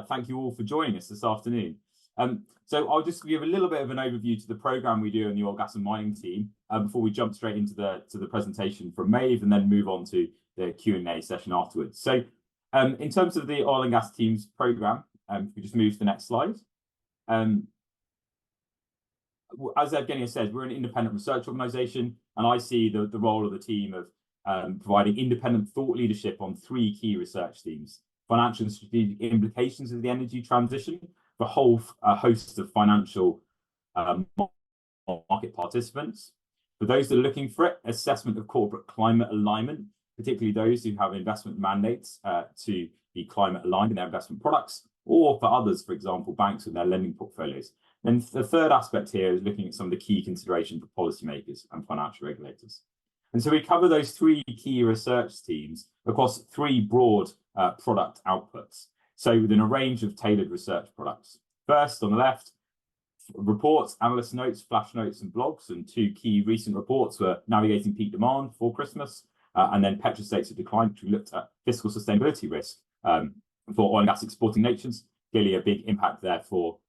thank you all for joining us this afternoon. So I'll just give a little bit of an overview to the programme we do in the oil, gas and mining team before we jump straight into the presentation from Maeve and then move on to the Q&A session afterwards. So in terms of the oil and gas team's programme, if we just move to the next slide. As Evgenia said, we're an independent research organisation, and I see the role of the team of providing independent thought leadership on three key research themes: financial and strategic implications of the energy transition for a whole host of financial market participants. For those that are looking for it, assessment of corporate climate alignment, particularly those who have investment mandates to be climate aligned in their investment products, or for others, for example, banks with their lending portfolios. Then the third aspect here is looking at some of the key considerations for policymakers and financial regulators. And so we cover those three key research teams across three broad product outputs. So within a range of tailored research products. First, on the left, reports, analyst notes, flash notes, and blogs. And two key recent reports were Navigating Peak Demand for Christmas, and then Petrostates of Decline, which we looked at fiscal sustainability risk for oil and gas exporting nations. Clearly a big impact there for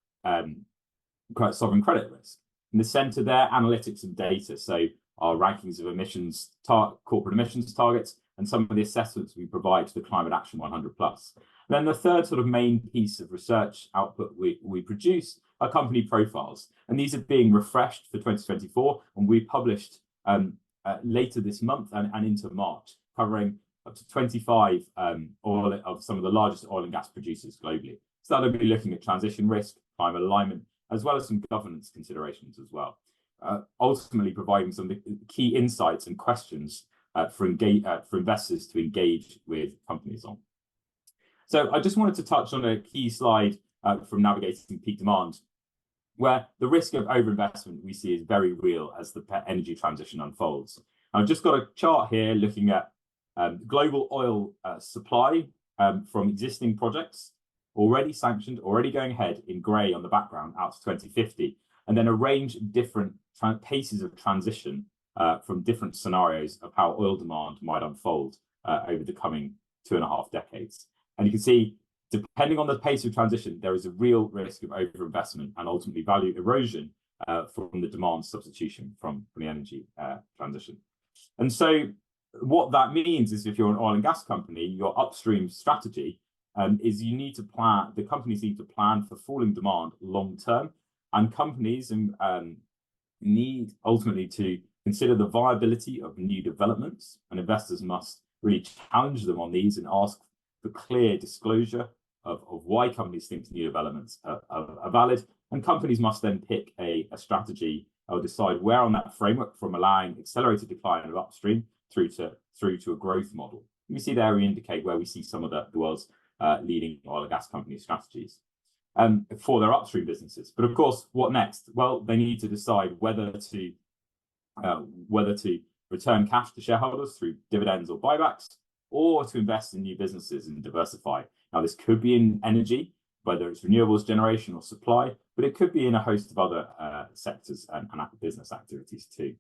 sovereign credit risk. In the centre there, analytics and data. So our rankings of emissions, corporate emissions targets, and some of the assessments we provide to the Climate Action 100+. Then the third sort of main piece of research output we produce are company profiles. And these are being refreshed for 2024, and we published later this month and into March, covering up to 25 of some of the largest oil and gas producers globally. So that'll be looking at transition risk, climate alignment, as well as some governance considerations as well. Ultimately providing some of the key insights and questions for investors to engage with companies on. So I just wanted to touch on a key slide from Navigating Peak Demand, where the risk of overinvestment we see is very real as the energy transition unfolds. I've just got a chart here looking at global oil supply from existing projects, already sanctioned, already going ahead in grey on the background out to 2050, and then a range of different paces of transition from different scenarios of how oil demand might unfold over the coming 2.5 decades. And you can see, depending on the pace of transition, there is a real risk of overinvestment and ultimately value erosion from the demand substitution from the energy transition. And so what that means is if you're an oil and gas company, your upstream strategy is you need to plan, the companies need to plan for falling demand long term, and companies need ultimately to consider the viability of new developments, and investors must really challenge them on these and ask for clear disclosure of why companies think new developments are valid, and companies must then pick a strategy or decide where on that framework from allowing accelerated decline of upstream through to a growth model. You see there we indicate where we see some of the world's leading oil and gas company strategies for their upstream businesses. But of course, what next? Well, they need to decide whether to return cash to shareholders through dividends or buybacks, or to invest in new businesses and diversify. Now, this could be in energy, whether it's renewables generation or supply, but it could be in a host of other sectors and business activities too.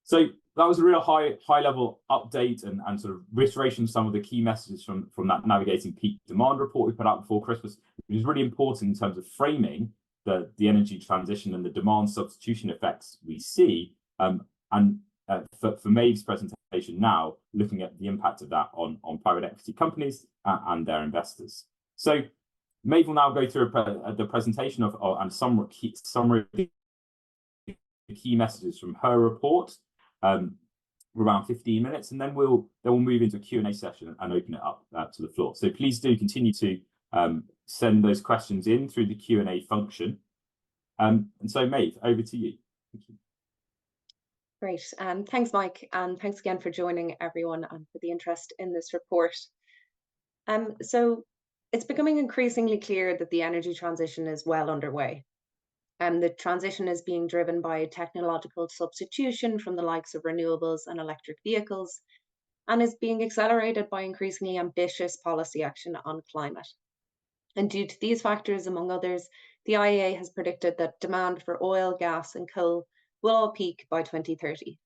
So that was a real high level update and sort of reiteration of some of the key messages from that Navigating Peak Demand report we put out before Christmas, which is really important in terms of framing the energy transition and the demand substitution effects we see. For Maeve's presentation now, looking at the impact of that on private equity companies and their investors. So Maeve will now go through the presentation and summary of the key messages from her report, around 15 minutes, and then we'll move into a Q&A session and open it up to the floor. So please do continue to send those questions in through the Q&A function. And so Maeve, over to you. Thank you. Great. Thanks, Mike, and thanks again for joining everyone and for the interest in this report. So it's becoming increasingly clear that the energy transition is well underway. The transition is being driven by technological substitution from the likes of renewables and electric vehicles, and is being accelerated by increasingly ambitious policy action on climate. And due to these factors, among others, the IEA has predicted that demand for oil, gas, and coal will all peak by 2030.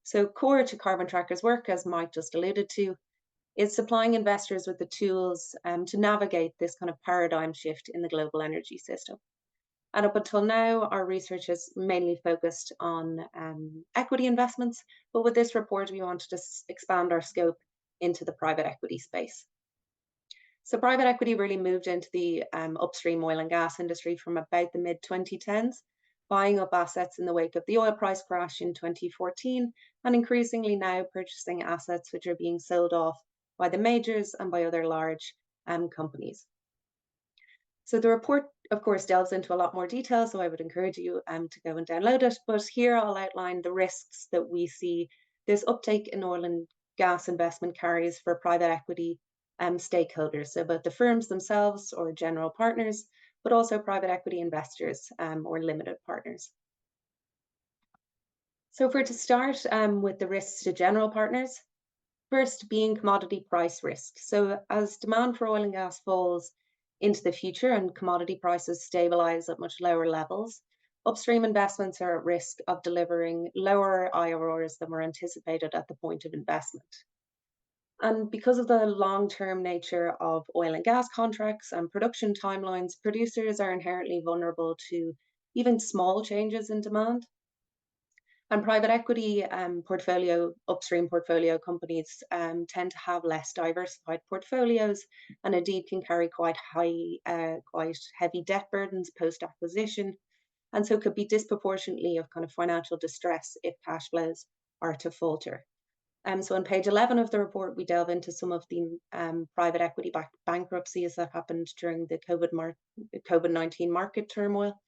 So core to Carbon Tracker's work, as Mike just alluded to, is supplying investors with the tools to navigate this kind of paradigm shift in the global energy system. And up until now, our research has mainly focused on equity investments, but with this report, we wanted to expand our scope into the private equity space. So private equity really moved into the upstream oil and gas industry from about the mid-2010s, buying up assets in the wake of the oil price crash in 2014, and increasingly now purchasing assets which are being sold off by the majors and by other large companies. So the report, of course, delves into a lot more detail, so I would encourage you to go and download it. But here I'll outline the risks that we see this uptake in oil and gas investment carries for private equity stakeholders, so both the firms themselves or general partners, but also private equity investors or limited partners. So if we're to start with the risks to general partners, first being commodity price risk. So as demand for oil and gas falls into the future and commodity prices stabilize at much lower levels, upstream investments are at risk of delivering lower IRRs than were anticipated at the point of investment. And because of the long-term nature of oil and gas contracts and production timelines, producers are inherently vulnerable to even small changes in demand. And private equity upstream portfolio companies tend to have less diversified portfolios and indeed can carry quite heavy debt burdens post-acquisition, and so could be disproportionately of kind of financial distress if cash flows are to falter. So on page 11 of the report, we delve into some of the private equity bankruptcies that happened during the COVID-19 market turmoil.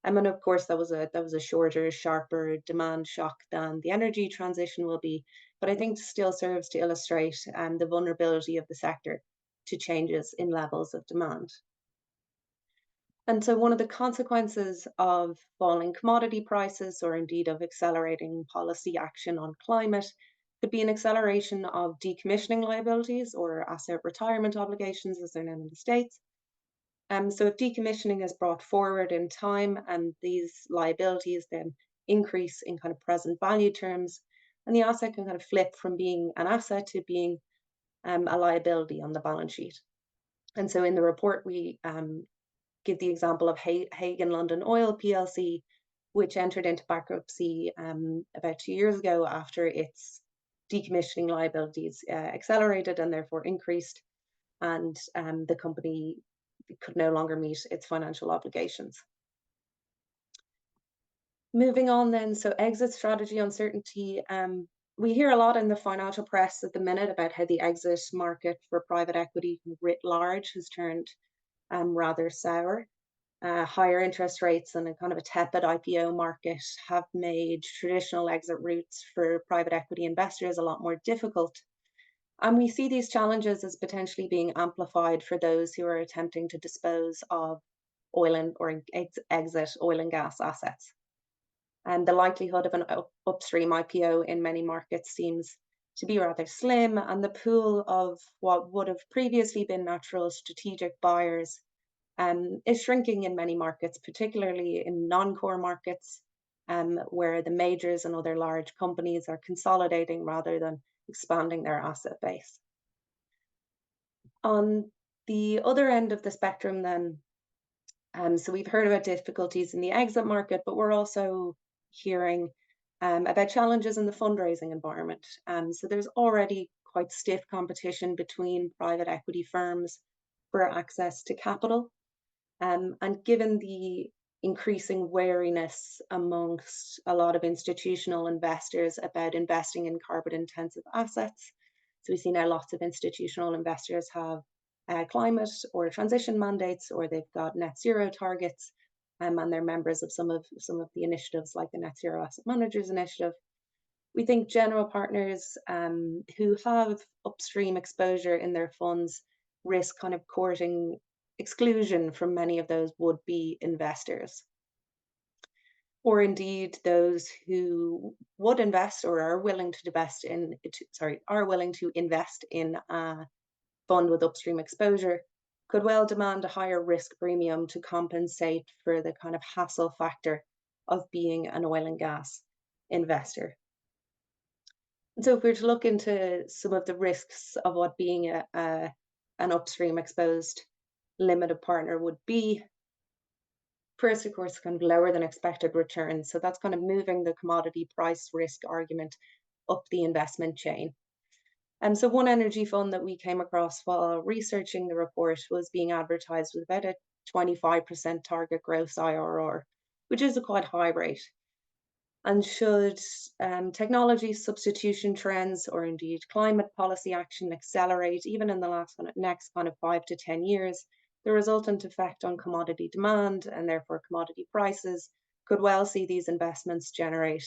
And of course, that was a shorter, sharper demand shock than the energy transition will be, but I think still serves to illustrate the vulnerability of the sector to changes in levels of demand. And so one of the consequences of falling commodity prices, or indeed of accelerating policy action on climate, could be an acceleration of decommissioning liabilities or asset retirement obligations, as they're known in the States. So if decommissioning is brought forward in time and these liabilities then increase in kind of present value terms, and the asset can kind of flip from being an asset to being a liability on the balance sheet. And so in the report, we give the example of Hagen London Oil PLC, which entered into bankruptcy about 2 years ago after its decommissioning liabilities accelerated and therefore increased, and the company could no longer meet its financial obligations. Moving on then, so exit strategy uncertainty. We hear a lot in the financial press at the minute about how the exit market for private equity writ large has turned rather sour. Higher interest rates and a kind of a tepid IPO market have made traditional exit routes for private equity investors a lot more difficult. And we see these challenges as potentially being amplified for those who are attempting to dispose of exit oil and gas assets. And the likelihood of an upstream IPO in many markets seems to be rather slim, and the pool of what would have previously been natural strategic buyers is shrinking in many markets, particularly in non-core markets, where the majors and other large companies are consolidating rather than expanding their asset base. On the other end of the spectrum then, so we've heard about difficulties in the exit market, but we're also hearing about challenges in the fundraising environment. So there's already quite stiff competition between private equity firms for access to capital. And given the increasing wariness amongst a lot of institutional investors about investing in carbon intensive assets. So we see now lots of institutional investors have climate or transition mandates, or they've got net zero targets, and they're members of some of the initiatives like the Net Zero Asset Managers Initiative. We think general partners who have upstream exposure in their funds risk kind of courting exclusion from many of those would-be investors, or indeed those who would invest or are willing to invest in a fund with upstream exposure could well demand a higher risk premium to compensate for the kind of hassle factor of being an oil and gas investor. And so if we were to look into some of the risks of what being an upstream exposed limited partner would be, first, of course, kind of lower than expected returns. So that's kind of moving the commodity price risk argument up the investment chain. And so one energy fund that we came across while researching the report was being advertised with about a 25% target gross IRR, which is a quite high rate. And should technology substitution trends or indeed climate policy action accelerate, even in the next kind of 5 to 10 years, the resultant effect on commodity demand and therefore commodity prices could well see these investments generate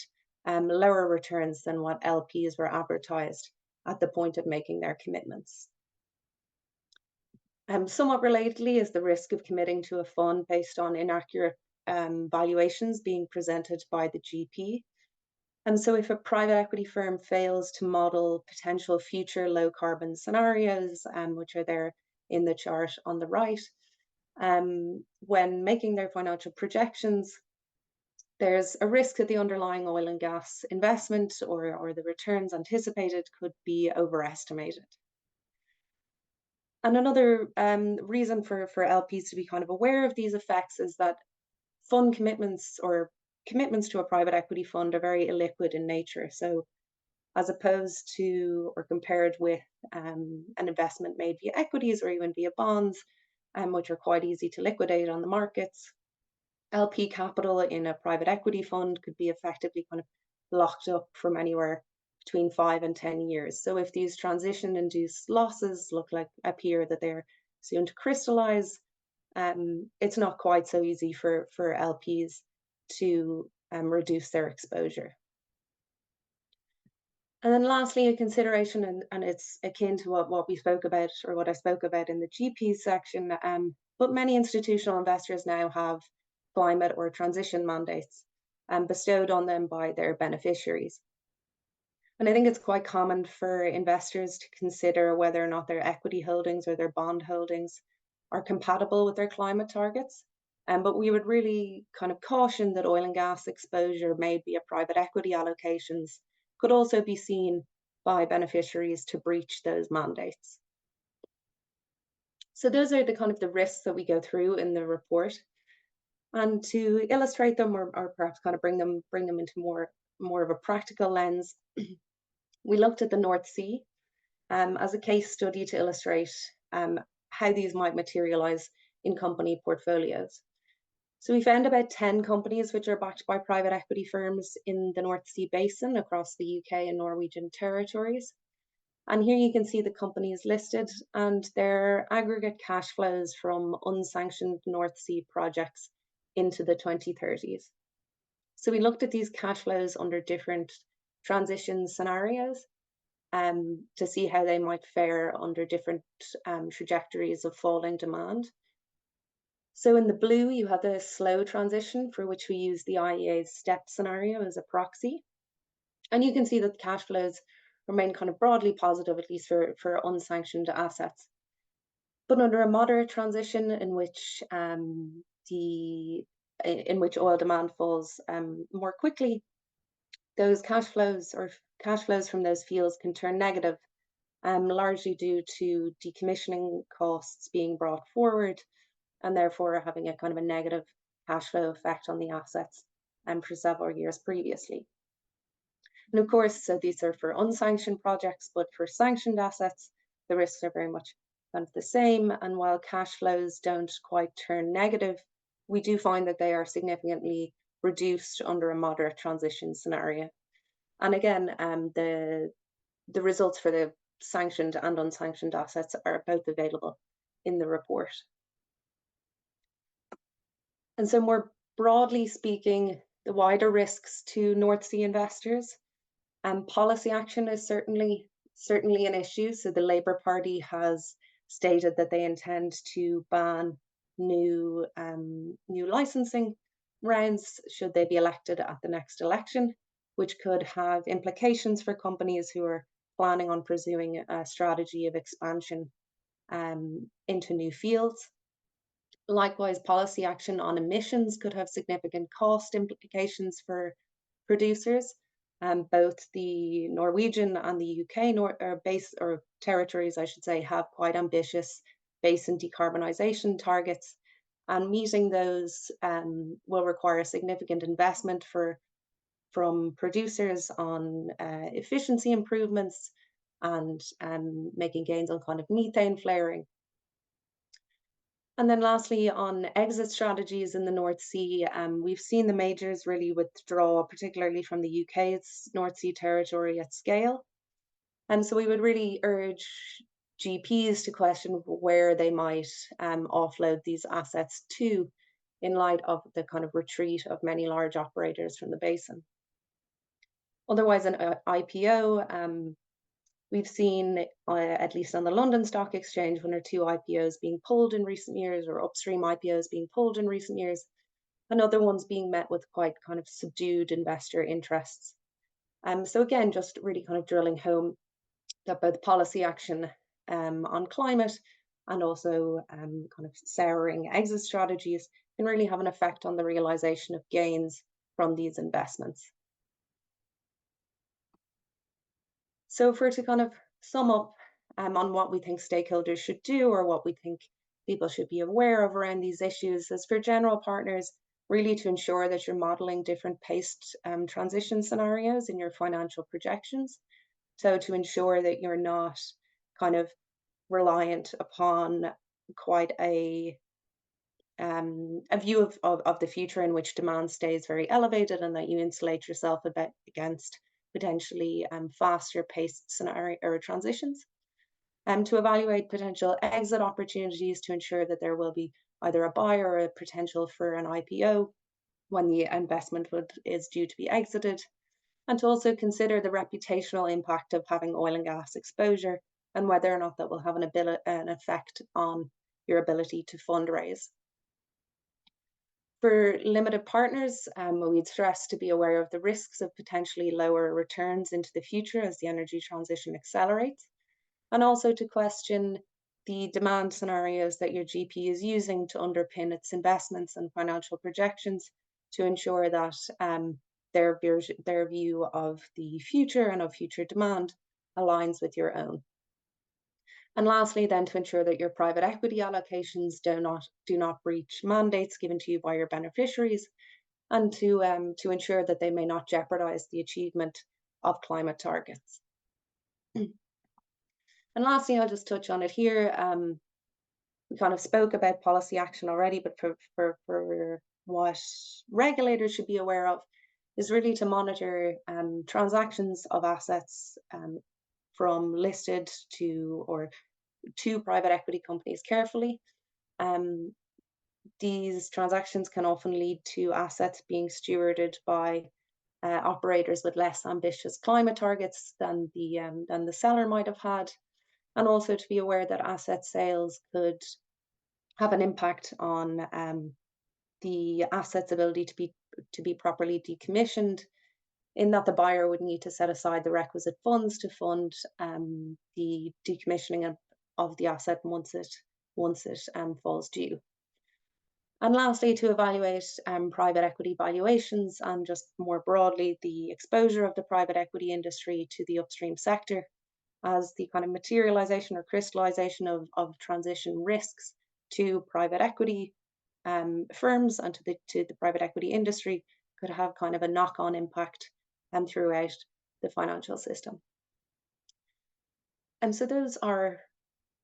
lower returns than what LPs were advertised at the point of making their commitments. Somewhat relatedly is the risk of committing to a fund based on inaccurate valuations being presented by the GP. And so if a private equity firm fails to model potential future low carbon scenarios, which are there in the chart on the right, when making their financial projections, there's a risk that the underlying oil and gas investment or the returns anticipated could be overestimated. And another reason for LPs to be kind of aware of these effects is that fund commitments or commitments to a private equity fund are very illiquid in nature. So as opposed to or compared with an investment made via equities or even via bonds, which are quite easy to liquidate on the markets, LP capital in a private equity fund could be effectively kind of locked up from anywhere between 5 and 10 years. So if these transition-induced losses appear that they're soon to crystallize, it's not quite so easy for LPs to reduce their exposure. And then lastly, a consideration, and it's akin to what we spoke about or what I spoke about in the GP section, but many institutional investors now have climate or transition mandates bestowed on them by their beneficiaries. And I think it's quite common for investors to consider whether or not their equity holdings or their bond holdings are compatible with their climate targets. But we would really kind of caution that oil and gas exposure made via private equity allocations could also be seen by beneficiaries to breach those mandates. So those are the kind of the risks that we go through in the report. And to illustrate them or perhaps kind of bring them into more of a practical lens, we looked at the North Sea as a case study to illustrate how these might materialize in company portfolios. So we found about 10 companies which are backed by private equity firms in the North Sea Basin across the UK and Norwegian territories. And here you can see the companies listed and their aggregate cash flows from unsanctioned North Sea projects into the 2030s. So we looked at these cash flows under different transition scenarios to see how they might fare under different trajectories of falling demand. So in the blue, you have the slow transition for which we use the IEA's STEP scenario as a proxy. And you can see that the cash flows remain kind of broadly positive, at least for unsanctioned assets. But under a moderate transition in which oil demand falls more quickly, those cash flows from those fields can turn negative, largely due to decommissioning costs being brought forward and therefore having a kind of a negative cash flow effect on the assets for several years previously. And of course, so these are for unsanctioned projects, but for sanctioned assets, the risks are very much kind of the same. And while cash flows don't quite turn negative, we do find that they are significantly reduced under a moderate transition scenario. And again, the results for the sanctioned and unsanctioned assets are both available in the report. And so more broadly speaking, the wider risks to North Sea investors, policy action is certainly an issue. So the Labour Party has stated that they intend to ban new licensing rounds should they be elected at the next election, which could have implications for companies who are planning on pursuing a strategy of expansion into new fields. Likewise, policy action on emissions could have significant cost implications for producers. Both the Norwegian and the UK territories, I should say, have quite ambitious basin decarbonisation targets, and meeting those will require significant investment from producers on efficiency improvements and making gains on kind of methane flaring. And then lastly, on exit strategies in the North Sea, we've seen the majors really withdraw, particularly from the UK's North Sea territory at scale. And so we would really urge GPs to question where they might offload these assets to, in light of the kind of retreat of many large operators from the basin. Otherwise, an IPO, we've seen, at least on the London Stock Exchange, 1 or 2 IPOs being pulled in recent years, or upstream IPOs being pulled in recent years, and other ones being met with quite kind of subdued investor interests. So again, just really kind of drilling home that both policy action on climate and also kind of souring exit strategies can really have an effect on the realization of gains from these investments. So if we're to kind of sum up on what we think stakeholders should do, or what we think people should be aware of around these issues, as for general partners, really to ensure that you're modeling different paced transition scenarios in your financial projections. So to ensure that you're not kind of reliant upon quite a view of the future in which demand stays very elevated, and that you insulate yourself a bit against potentially faster paced scenario or transitions, to evaluate potential exit opportunities to ensure that there will be either a buy or a potential for an IPO when the investment is due to be exited, and to also consider the reputational impact of having oil and gas exposure, and whether or not that will have an effect on your ability to fundraise. For limited partners, we'd stress to be aware of the risks of potentially lower returns into the future as the energy transition accelerates, and also to question the demand scenarios that your GP is using to underpin its investments and financial projections, to ensure that their view of the future and of future demand aligns with your own. And lastly, then, to ensure that your private equity allocations do not breach mandates given to you by your beneficiaries, and to ensure that they may not jeopardize the achievement of climate targets. And lastly, I'll just touch on it here. We kind of spoke about policy action already, but for what regulators should be aware of is really to monitor transactions of assets from listed to private equity companies carefully. These transactions can often lead to assets being stewarded by operators with less ambitious climate targets than the seller might have had, and also to be aware that asset sales could have an impact on the asset's ability to be properly decommissioned, in that the buyer would need to set aside the requisite funds to fund the decommissioning of the asset once it falls due. And lastly, to evaluate private equity valuations, and just more broadly the exposure of the private equity industry to the upstream sector, as the kind of materialization or crystallization of transition risks to private equity firms and to the private equity industry could have kind of a knock-on impact throughout the financial system. And so those are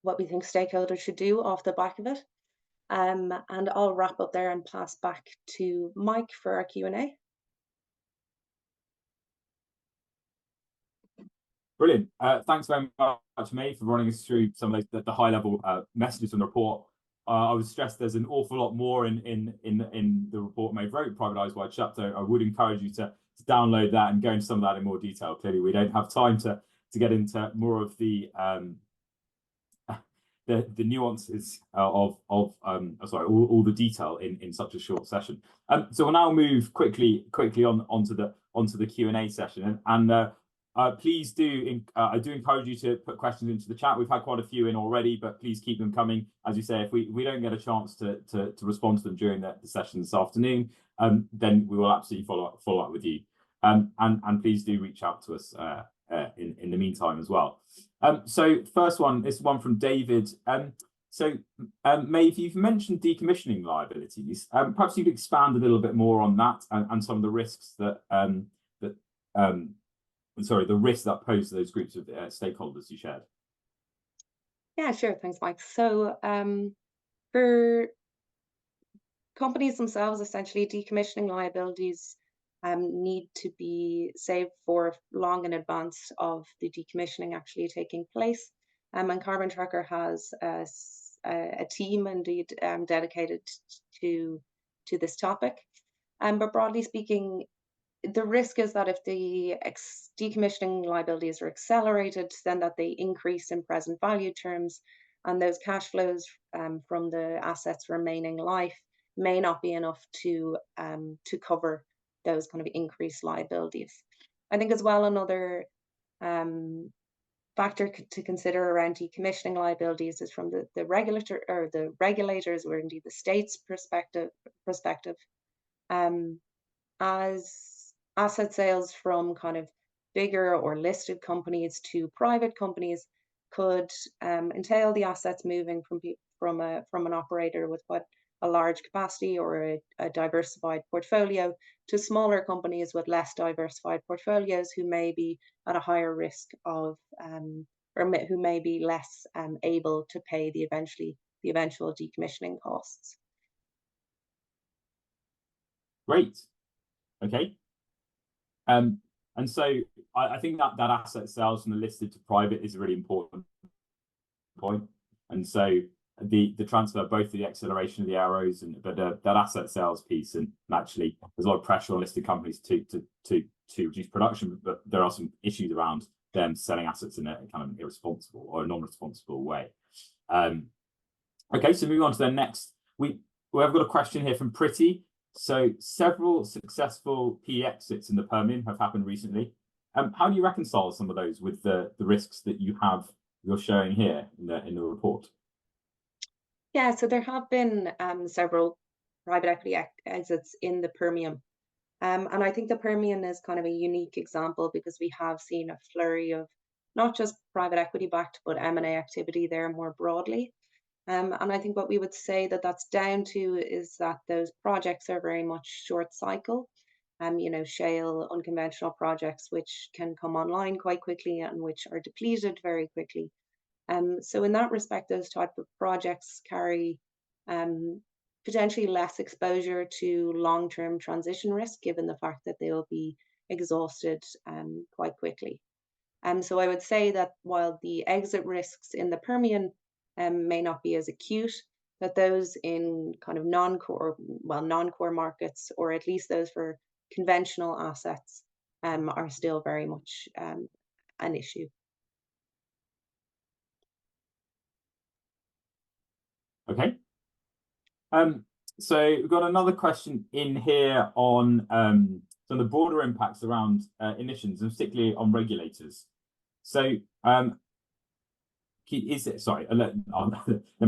what we think stakeholders should do off the back of it. And I'll wrap up there and pass back to Mike for our Q&A. Brilliant. Thanks very much, Maeve, for running us through some of the high-level messages from the report. I would stress there's an awful lot more in the report Maeve wrote, Privatised Wide Shut. So I would encourage you to download that and go into some of that in more detail. Clearly, we don't have time to get into more of the nuances of all the detail in such a short session. So we'll now move quickly onto the Q&A session, and please do I do encourage you to put questions into the chat. We've had quite a few in already, but please keep them coming. As you say, if we don't get a chance to respond to them during the session this afternoon, then we will absolutely follow up with you. And please do reach out to us in the meantime as well. So first one is one from David. Maeve, you've mentioned decommissioning liabilities. Perhaps you'd expand a little bit more on that and some of the risks that the risks that pose to those groups of stakeholders you shared. Yeah, sure. Thanks, Mike. So for companies themselves, essentially, decommissioning liabilities need to be saved for long in advance of the decommissioning actually taking place. And Carbon Tracker has a team indeed dedicated to this topic. But broadly speaking, the risk is that if the decommissioning liabilities are accelerated, then that they increase in present value terms, and those cash flows from the assets remaining life may not be enough to cover those kind of increased liabilities. I think as well another factor to consider around decommissioning liabilities is from the regulator or the regulators, or indeed the state's perspective. As asset sales from kind of bigger or listed companies to private companies could entail the assets moving from an operator with quite a large capacity or a diversified portfolio to smaller companies with less diversified portfolios who may be at a higher risk of or who may be less able to pay the eventual decommissioning costs. Great. Okay. And so I think that asset sales from the listed to private is a really important point. And so the transfer, both the acceleration of the arrows and that asset sales piece, and actually there's a lot of pressure on listed companies to reduce production, but there are some issues around them selling assets in a kind of irresponsible or a non-responsible way. Okay, so moving on to the next, we've got a question here from Pretty. So several successful PE exits in the Permian have happened recently. How do you reconcile some of those with the risks that you're showing here in the report? Yeah, so there have been several private equity exits in the Permian. And I think the Permian is kind of a unique example because we have seen a flurry of not just private equity backed, but M&A activity there more broadly. And I think what we would say that's down to is that those projects are very much short cycle, shale, unconventional projects, which can come online quite quickly and which are depleted very quickly. So in that respect, those type of projects carry potentially less exposure to long-term transition risk, given the fact that they will be exhausted quite quickly. So I would say that while the exit risks in the Permian may not be as acute, that those in kind of non-core markets, or at least those for conventional assets, are still very much an issue. Okay. So we've got another question in here on some of the broader impacts around emissions, and particularly on regulators. So sorry, let me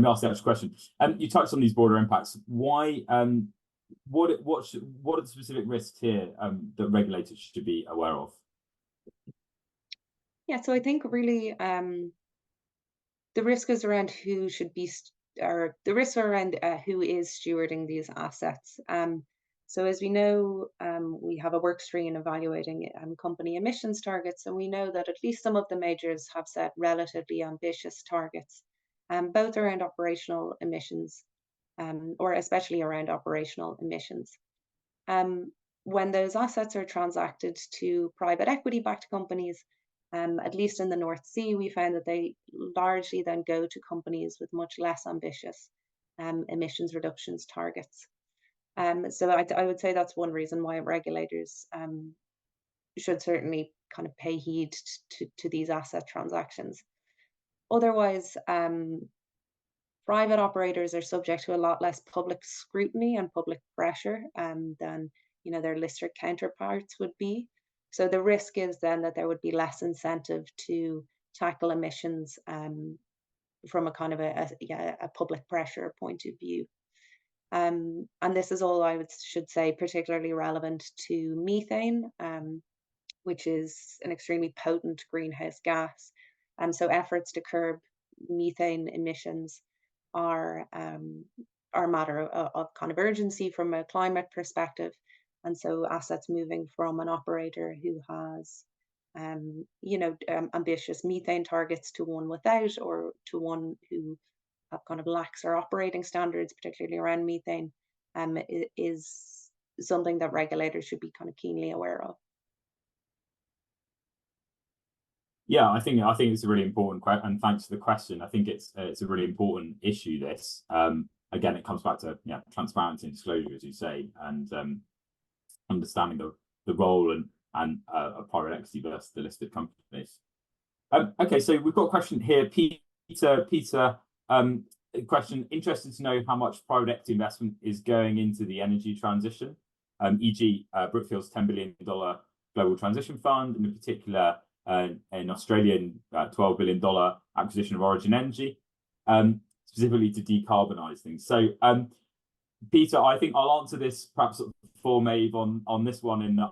ask the actual question. You touched on these broader impacts. Why? What are the specific risks here that regulators should be aware of? Yeah, so I think really the risk is around who should be, or the risks are around who is stewarding these assets. So as we know, we have a work stream evaluating company emissions targets, and we know that at least some of the majors have set relatively ambitious targets, both around operational emissions, or especially around operational emissions. When those assets are transacted to private equity-backed companies, at least in the North Sea, we found that they largely then go to companies with much less ambitious emissions reductions targets. So I would say that's one reason why regulators should certainly kind of pay heed to these asset transactions. Otherwise, private operators are subject to a lot less public scrutiny and public pressure than their listed counterparts would be. So the risk is then that there would be less incentive to tackle emissions from a kind of a public pressure point of view. And this is all, should say, particularly relevant to methane, which is an extremely potent greenhouse gas. So efforts to curb methane emissions are a matter of kind of urgency from a climate perspective. And so assets moving from an operator who has ambitious methane targets to one without, or to one who kind of laxer operating standards, particularly around methane, is something that regulators should be kind of keenly aware of. Yeah, I think it's a really important question, and thanks for the question. I think it's a really important issue. This again, it comes back to transparency and disclosure, as you say, and understanding the role and private equity versus the listed companies. Okay, so we've got a question here, Peter. Question: interested to know how much private equity investment is going into the energy transition, e.g., Brookfield's $10 billion global transition fund, and in particular an Australian $12 billion acquisition of Origin Energy, specifically to decarbonise things. So, Peter, I think I'll answer this perhaps for Maeve on this one. In that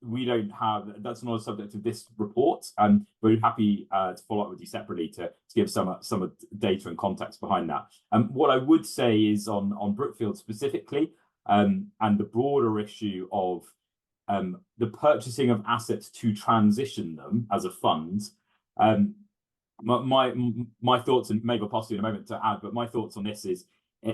we don't have, that's not a subject of this report, and we're happy to follow up with you separately to give some of the data and context behind that. What I would say is on Brookfield specifically, and the broader issue of the purchasing of assets to transition them as a fund. My thoughts, and maybe I'll pass you in a moment to add, but my thoughts on this is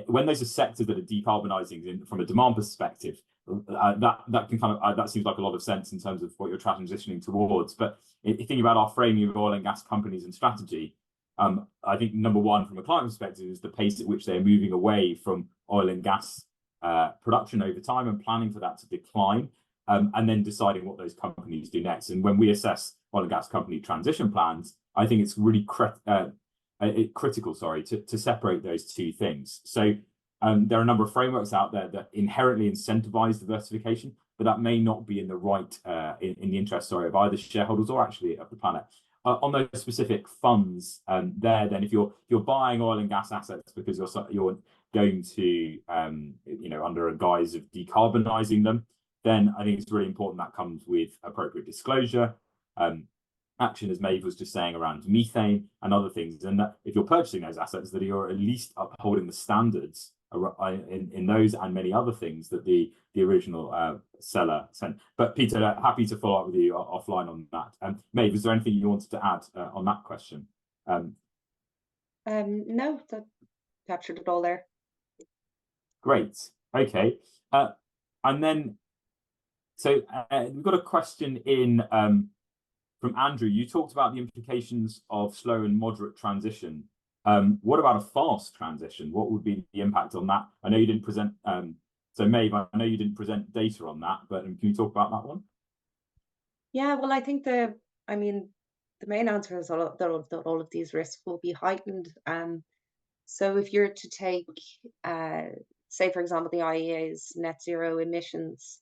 when those are sectors that are decarbonising from a demand perspective, that can kind of that seems like a lot of sense in terms of what you're transitioning towards. But if you think about our framing of oil and gas companies and strategy, I think number one from a climate perspective is the pace at which they're moving away from oil and gas production over time and planning for that to decline. And then deciding what those companies do next. And when we assess oil and gas company transition plans, I think it's really critical, to separate those two things. So there are a number of frameworks out there that inherently incentivize diversification, but that may not be in the right in the interest, of either shareholders or actually of the planet. On those specific funds, then if you're buying oil and gas assets because you're going to under a guise of decarbonising them, then I think it's really important that comes with appropriate disclosure, action, as Maeve was just saying, around methane and other things. And that if you're purchasing those assets, that you're at least upholding the standards in those and many other things that the original seller sent. But Peter, happy to follow up with you offline on that. Maeve, is there anything you wanted to add on that question? No, that captured it all there. Great. Okay. And then, so we've got a question in from Andrew. You talked about the implications of slow and moderate transition. What about a fast transition? What would be the impact on that? I know you didn't present, so Maeve, I know you didn't present data on that, but can you talk about that one? Yeah, well, I think the main answer is that all of these risks will be heightened. So if you're to take, say, for example, the IEA's net zero emissions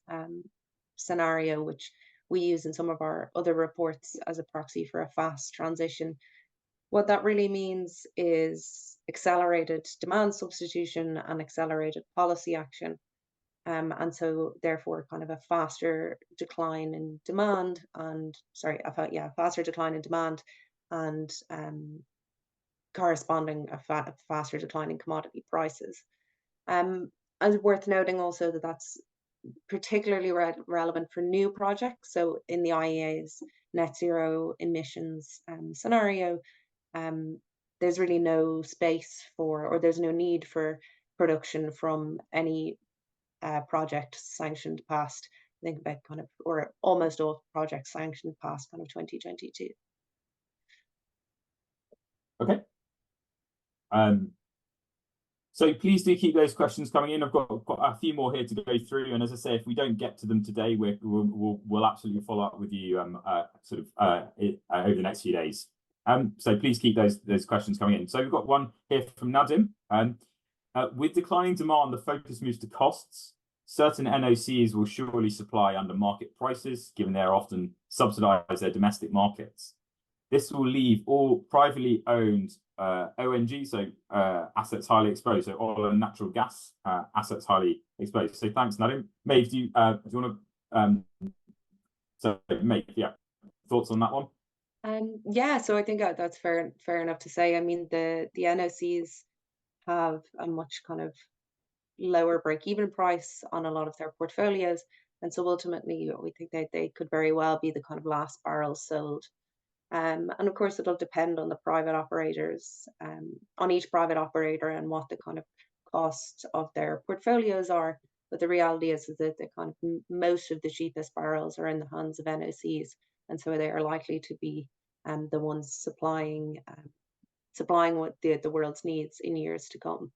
scenario, which we use in some of our other reports as a proxy for a fast transition, what that really means is accelerated demand substitution and accelerated policy action. And so therefore kind of a faster decline in demand and faster decline in demand and corresponding a faster decline in commodity prices. And worth noting also that that's particularly relevant for new projects. So in the IEA's net zero emissions scenario, there's really no space for, or there's no need for production from any project sanctioned past, I think about kind of, or almost all projects sanctioned past kind of 2022. Okay. So please do keep those questions coming in. I've got a few more here to go through, and as I say, if we don't get to them today, we'll absolutely follow up with you over the next few days. So please keep those questions coming in. So we've got one here from Nadim. With declining demand, the focus moves to costs. Certain NOCs will surely supply under market prices, given they are often subsidise their domestic markets. This will leave all privately owned ONG, so assets highly exposed, so oil and natural gas assets highly exposed. So thanks, Nadim. Maeve, do you want to Maeve, yeah, thoughts on that one? Yeah, so I think that's fair enough to say. I mean, the NOCs have a much kind of lower break-even price on a lot of their portfolios, and so ultimately we think that they could very well be the kind of last barrel sold. And of course, it'll depend on the private operators, on each private operator and what the kind of cost of their portfolios are. But the reality is that the kind of most of the cheapest barrels are in the hands of NOCs, and so they are likely to be the ones supplying what the world's needs in years to come.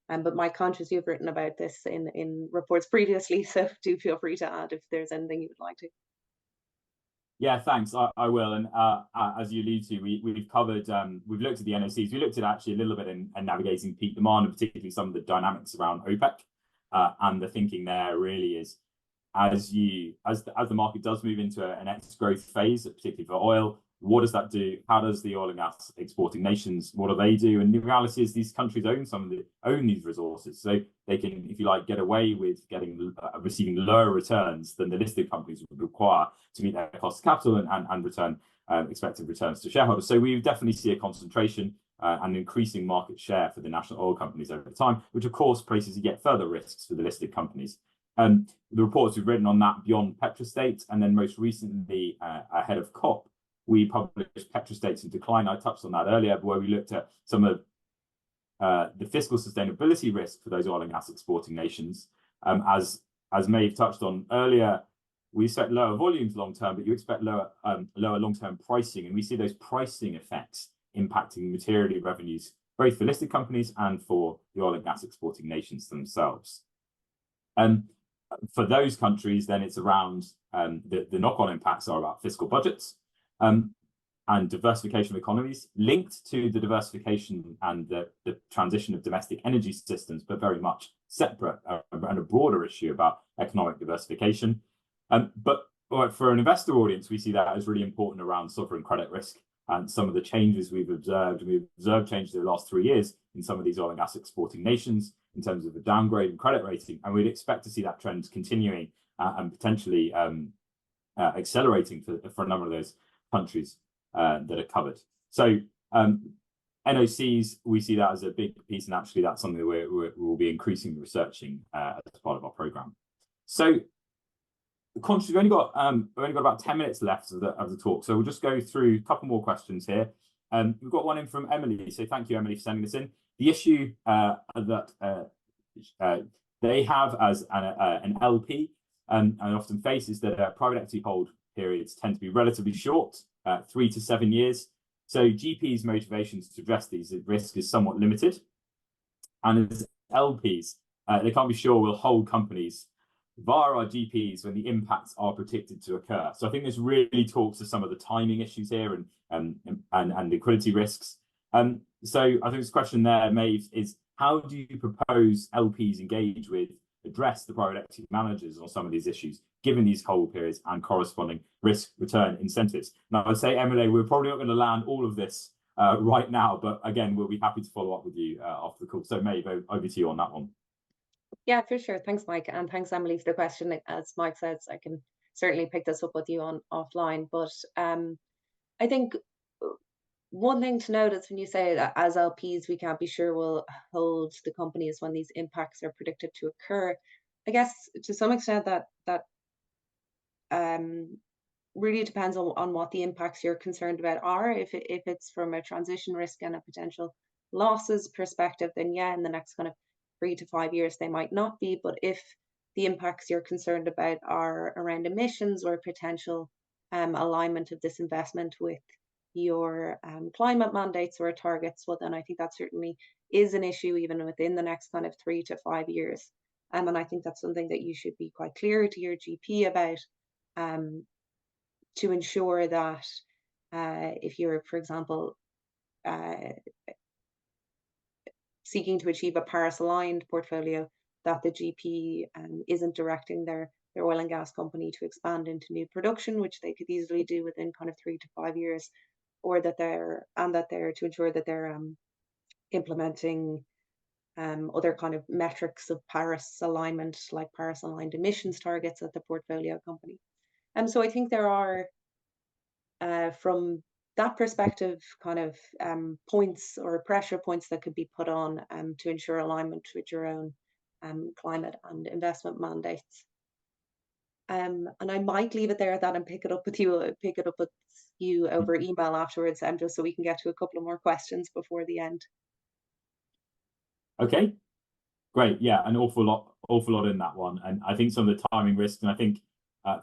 But Mike, conscious you've written about this in reports previously, so do feel free to add if there's anything you would like to. Yeah, thanks. I will. And as you allude to, we've covered, we've looked at the NOCs. We looked at actually a little bit in navigating peak demand, and particularly some of the dynamics around OPEC. And the thinking there really is, as the market does move into an next growth phase, particularly for oil, what does that do? How does the oil and gas exporting nations, what do they do? And the reality is these countries own these resources, so they can, if you like, get away with receiving lower returns than the listed companies would require to meet their cost of capital and return expected returns to shareholders. So we definitely see a concentration and increasing market share for the national oil companies over time, which of course places yet further risks for the listed companies. The reports we've written on that beyond petrostate, and then most recently ahead of COP, we published Petrostates in Decline. I touched on that earlier, where we looked at some of the fiscal sustainability risk for those oil and gas exporting nations. As Maeve touched on earlier, we expect lower volumes long term, but you expect lower long term pricing, and we see those pricing effects impacting materially revenues, both for listed companies and for the oil and gas exporting nations themselves. For those countries, then it's around the knock-on impacts are about fiscal budgets and diversification of economies linked to the diversification and the transition of domestic energy systems, but very much separate and a broader issue about economic diversification. But for an investor audience, we see that as really important around sovereign credit risk and some of the changes we've observed. We've observed changes in the last 3 years in some of these oil and gas exporting nations in terms of a downgrade in credit rating, and we'd expect to see that trend continuing and potentially accelerating for a number of those countries that are covered. So NOCs, we see that as a big piece, and actually that's something that we'll be increasingly researching as part of our program. So conscious, we've only got about 10 minutes left of the talk, so we'll just go through a couple more questions here. We've got one in from Emily, so thank you, Emily, for sending this in. The issue that they have as an LP and often face is that private equity hold periods tend to be relatively short, 3 to 7 years. So GPs' motivations to address these risks is somewhat limited. And as LPs, they can't be sure we'll hold companies via our GPs when the impacts are predicted to occur. So I think this really talks to some of the timing issues here and liquidity risks. So I think this question there, Maeve, is how do you propose LPs engage with, address the private equity managers on some of these issues, given these hold periods and corresponding risk return incentives? Now, I'd say, Emily, we're probably not going to land all of this right now, but again, we'll be happy to follow up with you after the call. So Maeve, over to you on that one. Yeah, for sure. Thanks, Mike. And thanks, Emily, for the question. As Mike says, I can certainly pick this up with you on offline. But I think one thing to note is when you say that as LPs, we can't be sure we'll hold the companies when these impacts are predicted to occur. I guess to some extent that really depends on what the impacts you're concerned about are. If it's from a transition risk and a potential losses perspective, then yeah, in the next kind of 3 to 5 years, they might not be. But if the impacts you're concerned about are around emissions or potential alignment of this investment with your climate mandates or targets, well, then I think that certainly is an issue even within the next kind of 3 to 5 years. And I think that's something that you should be quite clear to your GP about to ensure that if you're, for example, seeking to achieve a Paris-aligned portfolio, that the GP isn't directing their oil and gas company to expand into new production, which they could easily do within kind of 3 to 5 years, or that they're to ensure that they're implementing other kind of metrics of Paris alignment, like Paris aligned emissions targets at the portfolio company. So I think there are, from that perspective, kind of points or pressure points that could be put on to ensure alignment with your own climate and investment mandates. And I might leave it there at that and pick it up with you over email afterwards, and just so we can get to a couple of more questions before the end. Okay, great. Yeah, an awful lot in that one, and I think some of the timing risks, and I think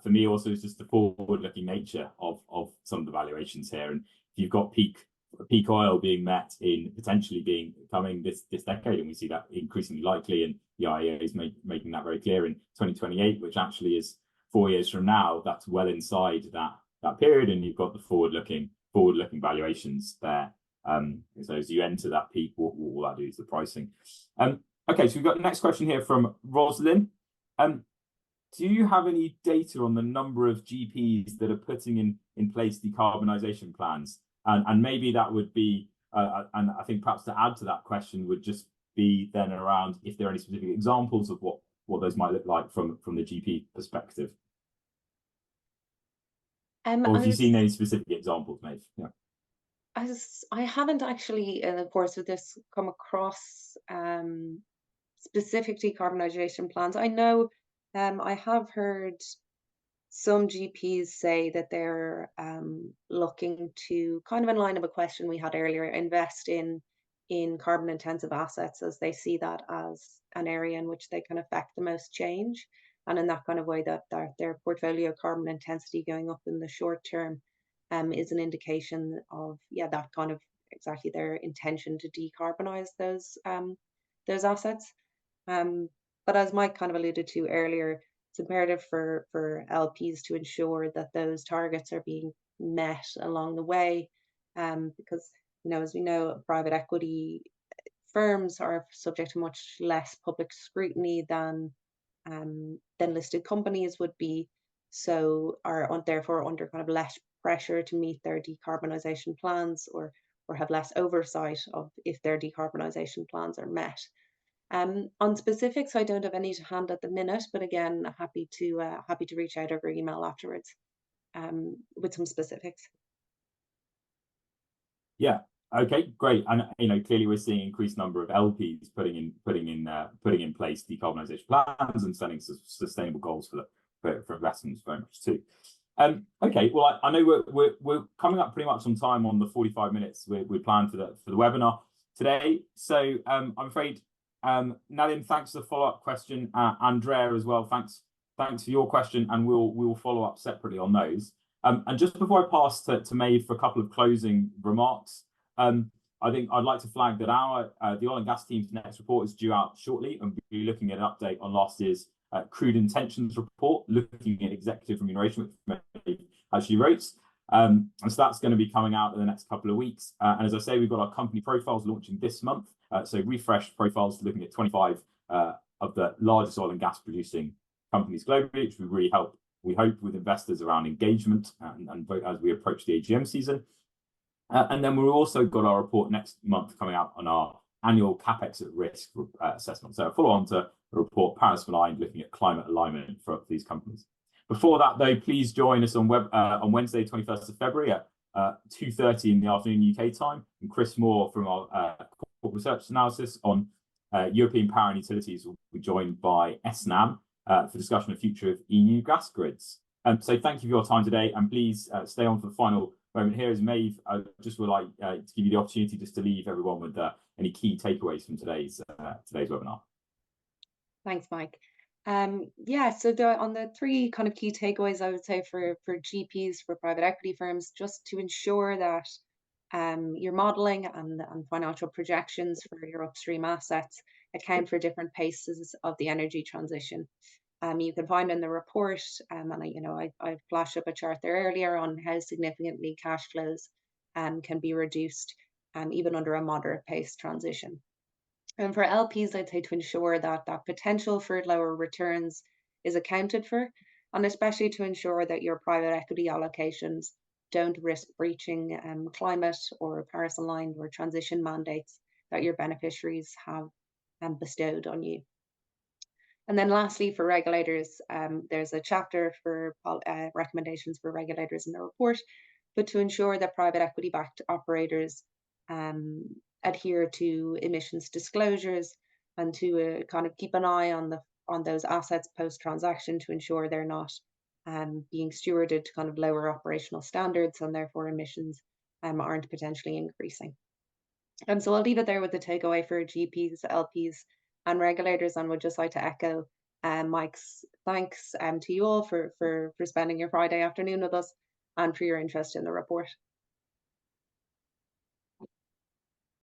for me also is just the forward-looking nature of some of the valuations here. And if you've got peak oil being met in potentially coming this decade, and we see that increasingly likely, and the IEA is making that very clear in 2028, which actually is 4 years from now. That's well inside that period, and you've got the forward-looking valuations there. So as you enter that peak, what will that do to the pricing? Okay, so we've got the next question here from Roslyn. Do you have any data on the number of GPs that are putting in place decarbonisation plans? And maybe that would be, and I think perhaps to add to that question would just be then around if there are any specific examples of what those might look like from the GP perspective. Or have you seen any specific examples, Maeve? Yeah. I haven't actually, in the course of this, come across specific decarbonisation plans. I know I have heard some GPs say that they're looking to, kind of in line of a question we had earlier, invest in carbon intensive assets, as they see that as an area in which they can affect the most change, and in that kind of way that their portfolio carbon intensity going up in the short term is an indication of that kind of exactly their intention to decarbonize those assets. But as Mike kind of alluded to earlier, it's imperative for LPs to ensure that those targets are being met along the way, because as we know, private equity firms are subject to much less public scrutiny than listed companies would be, so are therefore under kind of less pressure to meet their decarbonisation plans, or have less oversight of if their decarbonisation plans are met. On specifics, I don't have any to hand at the minute, but again, happy to reach out over email afterwards with some specifics. Yeah. Okay, great. And clearly we're seeing increased number of LPs putting in place decarbonisation plans and setting sustainable goals for investments very much too. Okay, well I know we're coming up pretty much on time on the 45 minutes we planned for the webinar today. So I'm afraid Nadim, thanks for the follow-up question. Andrea as well, thanks for your question, and we will follow up separately on those. And just before I pass to Maeve for a couple of closing remarks, I think I'd like to flag that the oil and gas team's next report is due out shortly, and we'll be looking at an update on last year's crude intentions report, looking at executive remuneration, which as she wrote. And so that's going to be coming out in the next couple of weeks. And as I say, we've got our company profiles launching this month. So refreshed profiles looking at 25 of the largest oil and gas producing companies globally, which will really help, we hope, with investors around engagement and vote as we approach the AGM season. And then we've also got our report next month coming out on our annual CapEx at risk assessment. So a follow on to the report, Paris Aligned, looking at climate alignment for these companies. Before that, though, please join us on Wednesday, 21st of February at 2:30 in the afternoon UK time. And Chris Moore from our corporate research analysis on European power and utilities will be joined by SNAM for discussion of future of EU gas grids. So thank you for your time today, and please stay on for the final moment here. As Maeve, I just would like to give you the opportunity just to leave everyone with any key takeaways from today's webinar. Thanks, Mike. So on the three kind of key takeaways, I would say for GPs, for private equity firms, just to ensure that your modelling and financial projections for your upstream assets account for different paces of the energy transition. You can find in the report, and I flashed up a chart there earlier on how significantly cash flows can be reduced even under a moderate pace transition. And for LPs, I'd say to ensure that that potential for lower returns is accounted for, and especially to ensure that your private equity allocations don't risk breaching climate or Paris aligned or transition mandates that your beneficiaries have bestowed on you. And then lastly, for regulators, there's a chapter for recommendations for regulators in the report, but to ensure that private equity-backed operators adhere to emissions disclosures and to kind of keep an eye on those assets post-transaction to ensure they're not being stewarded to kind of lower operational standards, and therefore emissions aren't potentially increasing. So I'll leave it there with the takeaway for GPs, LPs, and regulators, and would just like to echo Mike's thanks to you all for spending your Friday afternoon with us and for your interest in the report.